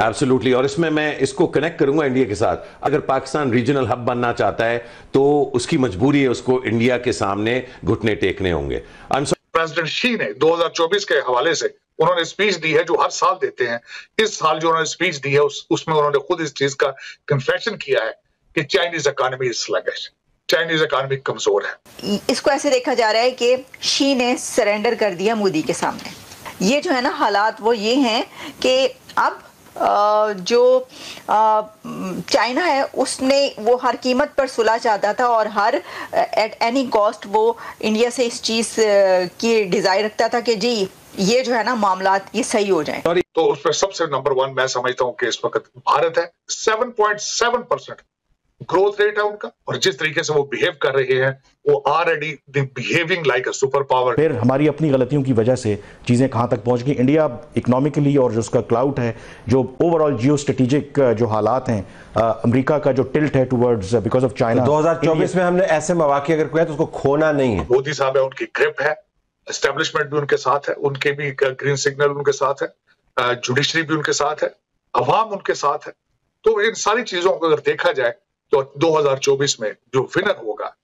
Absolutely, और इसमें मैं इसको कनेक्ट करूंगा इंडिया के साथ। अगर पाकिस्तान रीजनल हब बनना चाहता है तो उसकी मजबूरी है, उसको इंडिया के सामने घुटने टेकने होंगे। प्रेसिडेंट शी ने 2024 के हवाले से उन्होंने स्पीच दी है जो हर साल देते हैं। इस साल जो उन्होंने स्पीच दी है उसमें उन्होंने खुद इस चीज का कन्फेशन किया है कि Chinese economy is sluggish, Chinese economy कमजोर है। इसको ऐसे देखा जा रहा है कि शी ने सरेंडर कर दिया मोदी के सामने। ये जो है ना हालात वो ये हैं कि अब जो चाइना है उसने वो हर कीमत पर सुलह चाहता था और हर एट एनी कॉस्ट वो इंडिया से इस चीज़ की डिज़ायर रखता था कि जी ये जो है ना मामलात ये सही हो जाए। तो उसमें सबसे नंबर 1 मैं समझता हूँ कि इस वक्त भारत है। 7.7% ग्रोथ रेट है उनका, और जिस तरीके से वो बिहेव कर रहे हैं वो already behaving like a super power. फिर हमारी अपनी गलतियों की वजह से चीजें कहां तक पहुंच गई। इंडिया इकोनॉमिकली और जो उसका क्लाउड है, जो ओवरऑल जियो स्ट्रेटेजिक जो हालात हैं, अमेरिका का जो टिल्ट है टुवर्ड्स बिकॉज ऑफ चाइना। 2024 में हमने ऐसे मौके अगर कोई है तो उसको खोना नहीं है। मोदी साहब है, उनकी ग्रिप है, एस्टेब्लिशमेंट भी उनके साथ है, उनके भी ग्रीन सिग्नल उनके साथ है, जुडिशरी भी उनके साथ है, अवाम उनके साथ है। तो इन सारी चीजों को अगर देखा जाए तो 2024 में जो विनर होगा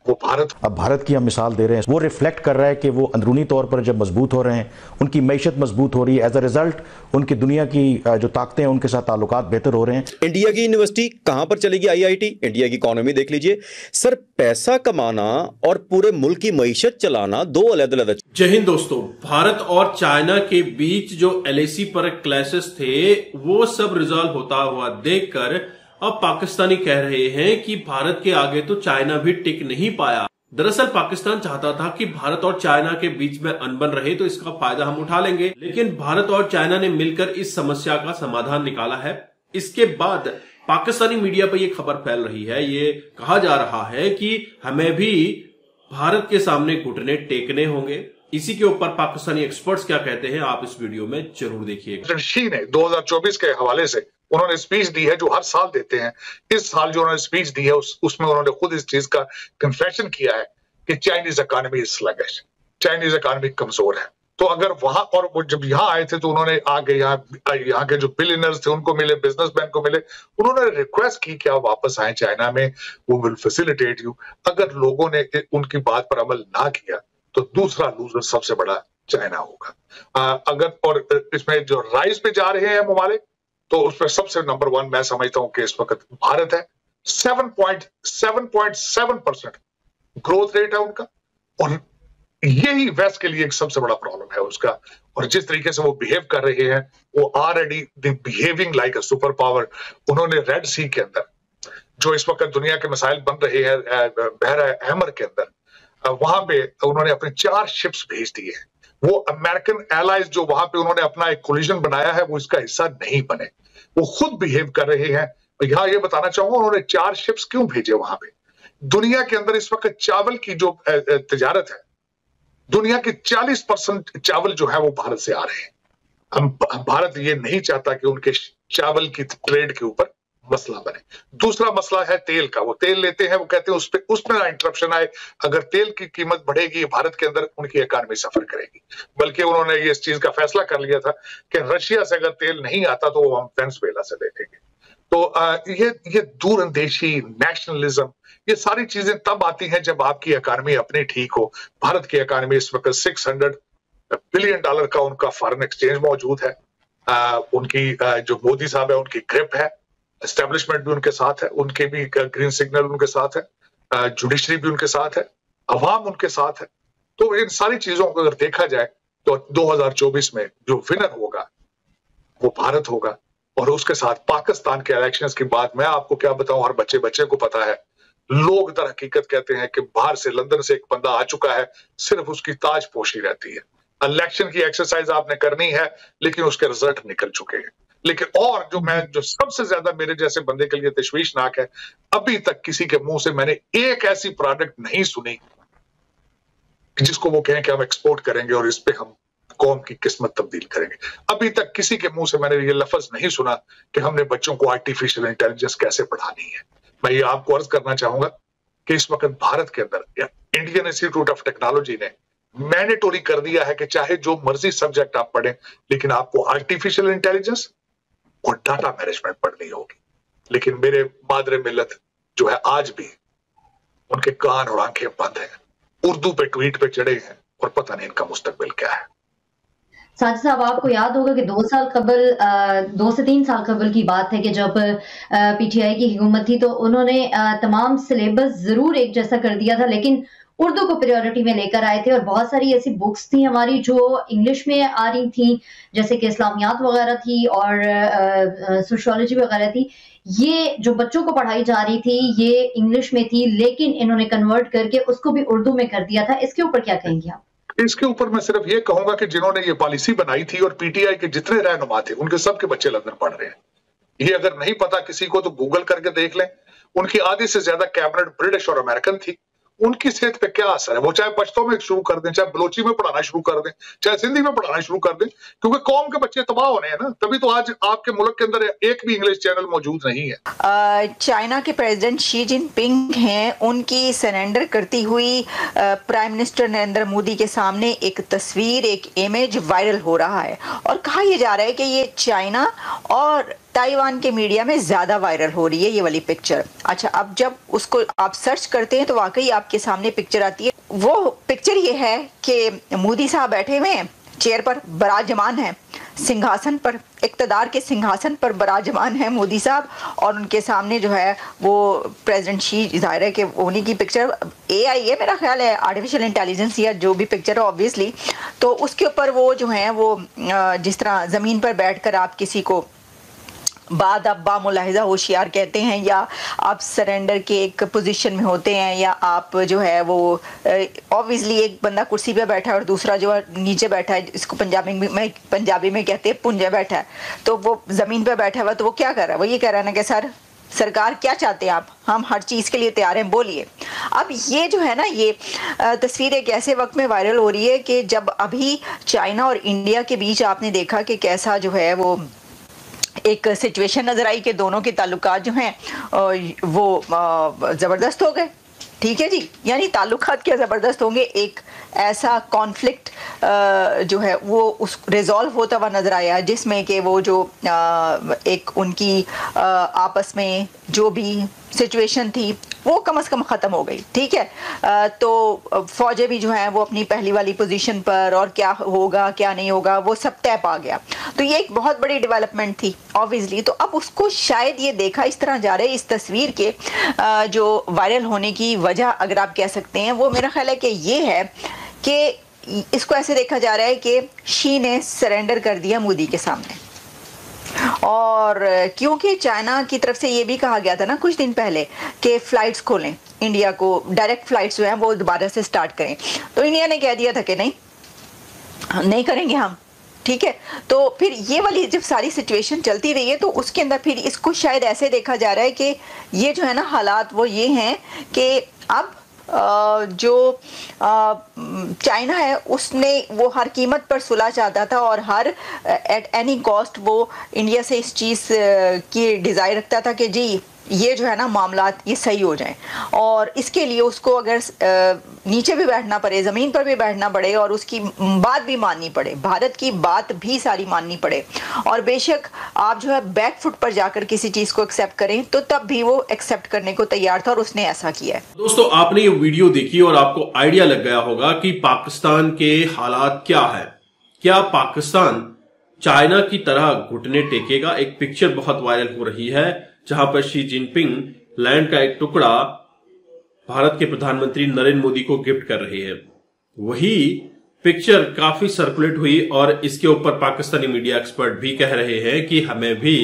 वो भारत। अब भारत की हम मिसाल दे रहे हैं, वो रिफ्लेक्ट कर रहा है कि वो अंदरूनी तौर पर जब मजबूत हो रहे हैं, उनकी मैशत मजबूत हो रही है, एज अ रिजल्ट उनकी दुनिया की जो ताकतें हैं उनके साथ ताल्लुकात बेहतर हो रहे हैं। इंडिया की यूनिवर्सिटी कहां पर चलेगी? आईआईटी। इंडिया की इकोनॉमी देख लीजिए सर, पैसा कमाना और पूरे मुल्क की मईशत चलाना दो अलग-अलग। जय हिंद दोस्तों। भारत और चाइना के बीच जो एलएसी पर क्लैशेस थे वो सब रिजॉल्व होता हुआ देखकर अब पाकिस्तानी कह रहे हैं कि भारत के आगे तो चाइना भी टिक नहीं पाया। दरअसल पाकिस्तान चाहता था कि भारत और चाइना के बीच में अनबन रहे तो इसका फायदा हम उठा लेंगे, लेकिन भारत और चाइना ने मिलकर इस समस्या का समाधान निकाला है। इसके बाद पाकिस्तानी मीडिया पर यह खबर फैल रही है, ये कहा जा रहा है कि हमें भी भारत के सामने घुटने टेकने होंगे। इसी के ऊपर पाकिस्तानी एक्सपर्ट्स क्या कहते हैं आप इस वीडियो में जरूर देखिएगा। शी ने 2024 के हवाले से उन्होंने स्पीच दी है जो हर साल देते हैं। इस साल जो उन्होंने स्पीच दी है उसमें उन्होंने खुद इस चीज का कन्फेशन किया है कि Chinese economy is sluggish, Chinese economy कमजोर है। तो अगर वहां, और वो जब यहाँ आए थे तो उन्होंने आगे यहाँ के जो बिलियनर्स थे उनको मिले, बिजनेसमैन को मिले, उन्होंने रिक्वेस्ट की कि आप वापस आए चाइना में, वो विल फैसिलिटेट यू। अगर लोगों ने उनकी बात पर अमल ना किया तो दूसरा लूजर सबसे बड़ा चाइना होगा। अगर और इसमें जो राइज पे जा रहे हैं ममालिक, तो उसमें सबसे नंबर 1 मैं समझता हूं कि इस वक्त भारत है। 7.7% ग्रोथ रेट है उनका, और यही वेस्ट के लिए एक सबसे बड़ा प्रॉब्लम है उसका। और जिस तरीके से वो बिहेव कर रहे हैं वो already behaving like a super power. उन्होंने रेड सी के अंदर जो इस वक्त दुनिया के मिसाइल बन रहे हैं, बहरा अहमर के अंदर, वहां पे उन्होंने अपने 4 शिप्स भेज दिए हैं। वो अमेरिकन एलाइज जो वहां पे उन्होंने अपना एक कोलिजन बनाया है वो इसका हिस्सा नहीं बने, वो खुद बिहेव कर रहे हैं। यहां ये बताना चाहूंगा उन्होंने 4 शिप्स क्यों भेजे वहां पे। दुनिया के अंदर इस वक्त चावल की जो तिजारत है, दुनिया के 40% चावल जो है वो भारत से आ रहे हैं। भारत ये नहीं चाहता कि उनके चावल की ट्रेड के ऊपर मसला बने। दूसरा मसला है तेल का। वो तेल लेते हैं, वो कहते हैं उसमें ना इंटरप्शन आए। अगर तेल की कीमत बढ़ेगी भारत के अंदर उनकी इकॉनमी सफर करेगी। बल्कि उन्होंने ये इस चीज का फैसला कर लिया था कि रशिया से अगर तेल नहीं आता तो वो हम वेनेजुएला से ले लेंगे। तो ये दूरंदेशी नेशनलिज्म, ये सारी चीजें तब आती हैं जब आपकी इकॉनमी अपनी ठीक हो। भारत की इकॉनमी इस वक्त $600 बिलियन का उनका फॉरेन एक्सचेंज मौजूद है। उनकी जो मोदी साहब है उनकी ग्रिप है, एस्टेब्लिशमेंट भी उनके साथ है, उनके भी ग्रीन सिग्नल उनके साथ है, जुडिशरी भी उनके साथ है, अवाम उनके साथ है। तो इन सारी चीजों को अगर देखा जाए तो 2024 में जो विनर होगा वो भारत होगा। और उसके साथ पाकिस्तान के इलेक्शंस की बात मैं आपको क्या बताऊं, हर बच्चे को पता है। लोग दर हकीकत कहते हैं कि बाहर से लंदन से एक बंदा आ चुका है, सिर्फ उसकी ताजपोशी रहती है। इलेक्शन की एक्सरसाइज आपने करनी है लेकिन उसके रिजल्ट निकल चुके हैं। लेकिन और जो सबसे ज्यादा मेरे जैसे बंदे के लिए तशवीशनाक है, अभी तक किसी के मुंह से मैंने एक ऐसी प्रोडक्ट नहीं सुनी जिसको वो कहें कि हम एक्सपोर्ट करेंगे और इस पे हम कौम की किस्मत तब्दील करेंगे। अभी तक किसी के मुंह से मैंने ये लफ्ज नहीं सुना कि हमने बच्चों को आर्टिफिशियल इंटेलिजेंस कैसे पढ़ानी है। मैं ये आपको अर्ज करना चाहूंगा कि इस वक्त भारत के अंदर इंडियन इंस्टीट्यूट ऑफ टेक्नोलॉजी ने मैंडेटरी कर दिया है कि चाहे जो मर्जी सब्जेक्ट आप पढ़ें, लेकिन आपको आर्टिफिशियल इंटेलिजेंस और डाटा मैनेजमेंट पढ़नी होगी। लेकिन मेरे मादरे मिल्लत जो है आज भी उनके कान और आंखें बंद हैं, उर्दू पे ट्वीट पे चढ़े हैं और पता नहीं इनका मुस्तकबिल क्या है। साजिद साहब, आपको याद होगा कि 2 साल कबल 2 से 3 साल कबल की बात है कि जब पीटीआई की हुकूमत थी तो उन्होंने तमाम सिलेबस जरूर एक जैसा कर दिया था, लेकिन उर्दू को प्रायोरिटी में लेकर आए थे और बहुत सारी ऐसी बुक्स थी हमारी जो इंग्लिश में आ रही थी, जैसे कि इस्लामियात वगैरह थी और सोशियोलॉजी वगैरह थी। ये जो बच्चों को पढ़ाई जा रही थी ये इंग्लिश में थी, लेकिन इन्होंने कन्वर्ट करके उसको भी उर्दू में कर दिया था। इसके ऊपर क्या कहेंगे आप? इसके ऊपर मैं सिर्फ ये कहूंगा कि जिन्होंने ये पॉलिसी बनाई थी और पीटीआई के जितने रहनुमा थे उनके सबके बच्चे लंदन पढ़ रहे हैं। ये अगर नहीं पता किसी को तो गूगल करके देख लें। उनकी आधी से ज्यादा कैबिनेट ब्रिटिश और अमेरिकन थी। उनकी सेहत पे क्या असर है? वो चाहे पश्तो में शुरू कर दें, चाहे बलोची में पढ़ाना शुरू कर दें, चाहे सिंधी में पढ़ाना शुरू कर दें, क्योंकि कौम के बच्चे तबाह होने हैं ना। तभी तो आज आपके मुल्क के अंदर एक भी इंग्लिश चैनल मौजूद नहीं है। चाइना के प्रेसिडेंट शी जिनपिंग हैं, उनकी सरेंडर करती हुई प्राइम मिनिस्टर नरेंद्र मोदी के सामने एक तस्वीर, एक इमेज वायरल हो रहा है और कहा यह जा रहा है कि ये चाइना और ताइवान के मीडिया में ज्यादा वायरल हो रही है ये वाली पिक्चर। अच्छा, अब जब उसको आप सर्च करते हैं तो वाकई आपके सामने पिक्चर आती है। वो पिक्चर ये है कि मोदी साहब बैठे हुए हैं, चेयर पर बराजमान है, सिंहासन पर, इक्तदार के सिंहासन पर बराजमान है मोदी साहब और उनके सामने जो है वो प्रेसिडेंट शी, जाहिर है कि उन्हीं की पिक्चर AI है, मेरा ख्याल है आर्टिफिशियल इंटेलिजेंस या जो भी पिक्चर है ऑब्वियसली। तो उसके ऊपर वो जो है वो जिस तरह ज़मीन पर बैठकर आप किसी को बाद आप बामुलाहिजा होशियार कहते हैं, या आप सरेंडर के एक पोजीशन में होते हैं, या आप जो है वो ऑब्वियसली एक बंदा कुर्सी पे बैठा है और दूसरा जो है नीचे बैठा है, इसको पंजाबी में कहते हैं पुंजे बैठा है। तो वो ज़मीन पे बैठा हुआ तो वो क्या कर रहा है? वो ये कह रहा है ना कि सर सरकार क्या चाहते हैं आप, हम हर चीज़ के लिए तैयार हैं, बोलिए। अब ये जो है ना ये तस्वीर एक ऐसे वक्त में वायरल हो रही है कि जब अभी चाइना और इंडिया के बीच आपने देखा कि कैसा जो है वो एक सिचुएशन नजर आई कि दोनों के ताल्लुकात जो हैं वो ज़बरदस्त हो गए। ठीक है जी, यानी ताल्लुकात क्या ज़बरदस्त होंगे, एक ऐसा कॉन्फ्लिक्ट जो है वो उस रिजॉल्व होता हुआ नज़र आया जिसमें कि वो जो एक उनकी आपस में जो भी सिचुएशन थी वो कम से कम ख़त्म हो गई। ठीक है, तो फ़ौजें भी जो हैं वो अपनी पहली वाली पोजीशन पर, और क्या होगा क्या नहीं होगा वो सब तय पा गया। तो ये एक बहुत बड़ी डेवलपमेंट थी ऑब्वियसली। तो अब उसको शायद ये देखा इस तरह जा रहे हैं, इस तस्वीर के जो वायरल होने की वजह अगर आप कह सकते हैं वो मेरा ख्याल है कि ये है कि इसको ऐसे देखा जा रहा है कि शी ने सरेंडर कर दिया मोदी के सामने। और क्योंकि चाइना की तरफ से ये भी कहा गया था ना कुछ दिन पहले कि फ्लाइट्स खोलें, इंडिया को डायरेक्ट फ्लाइट्स जो हैं वो दोबारा से स्टार्ट करें, तो इंडिया ने कह दिया था कि नहीं करेंगे हम। ठीक है, तो फिर ये वाली जब सारी सिचुएशन चलती रही है तो उसके अंदर फिर इसको शायद ऐसे देखा जा रहा है कि ये जो है ना हालात वो ये हैं कि अब जो चाइना है उसने वो हर कीमत पर सुलह चाहता था और हर एट एनी कॉस्ट वो इंडिया से इस चीज़ की डिज़ायर रखता था कि जी ये जो है ना मामलात ये सही हो जाएं, और इसके लिए उसको अगर नीचे भी बैठना पड़े, ज़मीन पर भी बैठना पड़े और उसकी बात भी माननी पड़े, भारत की बात भी सारी माननी पड़े, और बेशक आप जो है बैक फुट पर जाकर किसी चीज़ को एक्सेप्ट करें तो तब भी वो एक्सेप्ट करने को तैयार था और उसने ऐसा किया है। दोस्तों, आपने ये वीडियो देखी और आपको आइडिया लग गया होगा कि पाकिस्तान के हालात क्या है। क्या पाकिस्तान चाइना की तरह घुटने टेकेगा? एक पिक्चर बहुत वायरल हो रही है जहां पर शी जिनपिंग लैंड का एक टुकड़ा भारत के प्रधानमंत्री नरेंद्र मोदी को गिफ्ट कर रहे हैं। वही पिक्चर काफी सर्कुलेट हुई और इसके ऊपर पाकिस्तानी मीडिया एक्सपर्ट भी कह रहे हैं कि हमें भी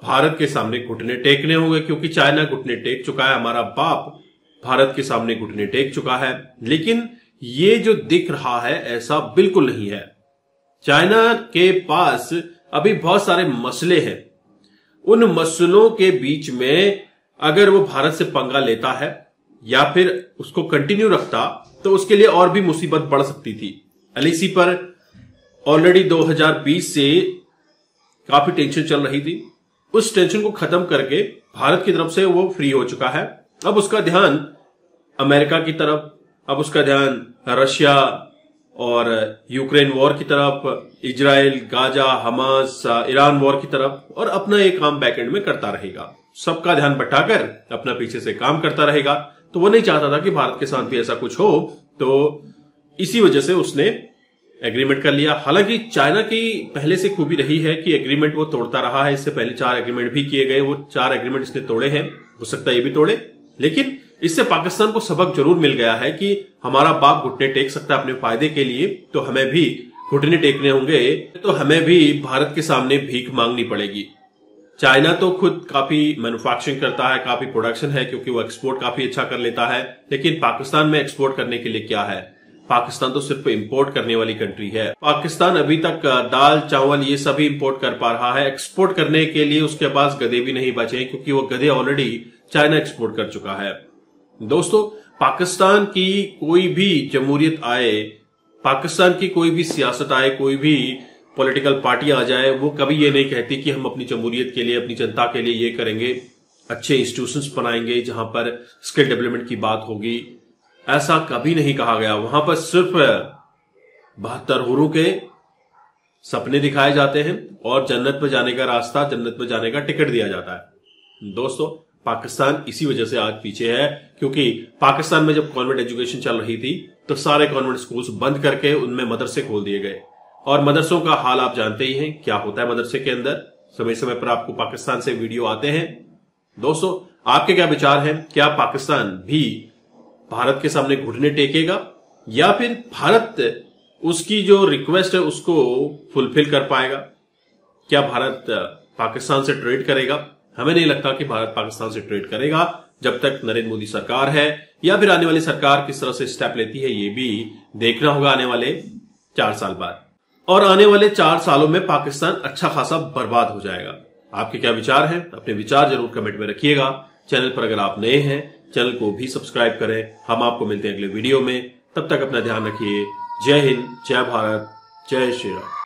भारत के सामने घुटने टेकने होंगे, क्योंकि चाइना घुटने टेक चुका है, हमारा बाप भारत के सामने घुटने टेक चुका है। लेकिन ये जो दिख रहा है ऐसा बिल्कुल नहीं है। चाइना के पास अभी बहुत सारे मसले हैं। उन मसलों के बीच में अगर वो भारत से पंगा लेता है या फिर उसको कंटिन्यू रखता तो उसके लिए और भी मुसीबत बढ़ सकती थी। LAC पर ऑलरेडी 2020 से काफी टेंशन चल रही थी। उस टेंशन को खत्म करके भारत की तरफ से वो फ्री हो चुका है। अब उसका ध्यान अमेरिका की तरफ, अब उसका ध्यान रशिया और यूक्रेन वॉर की तरफ, Israel, Gaza, Hamas, Iran war की तरफ, और अपना एक काम बैकएंड में करता रहेगा, सबका ध्यान बटाकर अपना पीछे से काम करता रहेगा। तो वो नहीं चाहता था कि भारत के साथ भी ऐसा कुछ हो, तो इसी वजह से उसने एग्रीमेंट कर लिया। हालांकि चाइना की पहले से खूबी रही है कि एग्रीमेंट वो तोड़ता रहा है। इससे पहले 4 एग्रीमेंट भी किए गए, वो 4 एग्रीमेंट इसने तोड़े हैं, हो सकता है ये भी तोड़े। लेकिन इससे पाकिस्तान को सबक जरूर मिल गया है कि हमारा बाप घुटने टेक सकता है अपने फायदे के लिए, तो हमें भी घुटने टेकने होंगे, तो हमें भी भारत के सामने भीख मांगनी पड़ेगी। चाइना तो खुद काफी मैन्युफैक्चरिंग करता है, काफी प्रोडक्शन है, क्योंकि वो एक्सपोर्ट काफी अच्छा कर लेता है। लेकिन पाकिस्तान में एक्सपोर्ट करने के लिए क्या है? पाकिस्तान तो सिर्फ इंपोर्ट करने वाली कंट्री है। पाकिस्तान अभी तक दाल, चावल ये सभी इंपोर्ट कर पा रहा है। एक्सपोर्ट करने के लिए उसके पास गधे भी नहीं बचे, क्योंकि वो गधे ऑलरेडी चाइना एक्सपोर्ट कर चुका है। दोस्तों, पाकिस्तान की कोई भी जमहूरियत आए, पाकिस्तान की कोई भी सियासत आए, कोई भी पॉलिटिकल पार्टी आ जाए, वो कभी ये नहीं कहती कि हम अपनी जमहूरियत के लिए, अपनी जनता के लिए ये करेंगे, अच्छे इंस्टीट्यूशंस बनाएंगे जहां पर स्किल डेवलपमेंट की बात होगी। ऐसा कभी नहीं कहा गया। वहां पर सिर्फ 72 हुरों के सपने दिखाए जाते हैं और जन्नत में जाने का रास्ता, जन्नत में जाने का टिकट दिया जाता है। दोस्तों, पाकिस्तान इसी वजह से आज पीछे है, क्योंकि पाकिस्तान में जब कॉन्वेंट एजुकेशन चल रही थी तो सारे कॉन्वेंट स्कूल्स बंद करके उनमें मदरसे खोल दिए गए। और मदरसों का हाल आप जानते ही हैं, क्या होता है मदरसे के अंदर। समय समय पर आपको पाकिस्तान से वीडियो आते हैं। दोस्तों, आपके क्या विचार हैं? क्या पाकिस्तान भी भारत के सामने घुटने टेकेगा, या फिर भारत उसकी जो रिक्वेस्ट है उसको फुलफिल कर पाएगा? क्या भारत पाकिस्तान से ट्रेड करेगा? हमें नहीं लगता कि भारत पाकिस्तान से ट्रेड करेगा जब तक नरेंद्र मोदी सरकार है, या फिर आने वाली सरकार किस तरह से स्टेप लेती है, ये भी देखना होगा आने वाले 4 साल बाद। और आने वाले 4 सालों में पाकिस्तान अच्छा खासा बर्बाद हो जाएगा। आपके क्या विचार हैं? अपने विचार जरूर कमेंट में रखिएगा। चैनल पर अगर आप नए हैं, चैनल को भी सब्सक्राइब करें। हम आपको मिलते हैं अगले वीडियो में, तब तक अपना ध्यान रखिए। जय हिंद, जय भारत, जय श्री राम।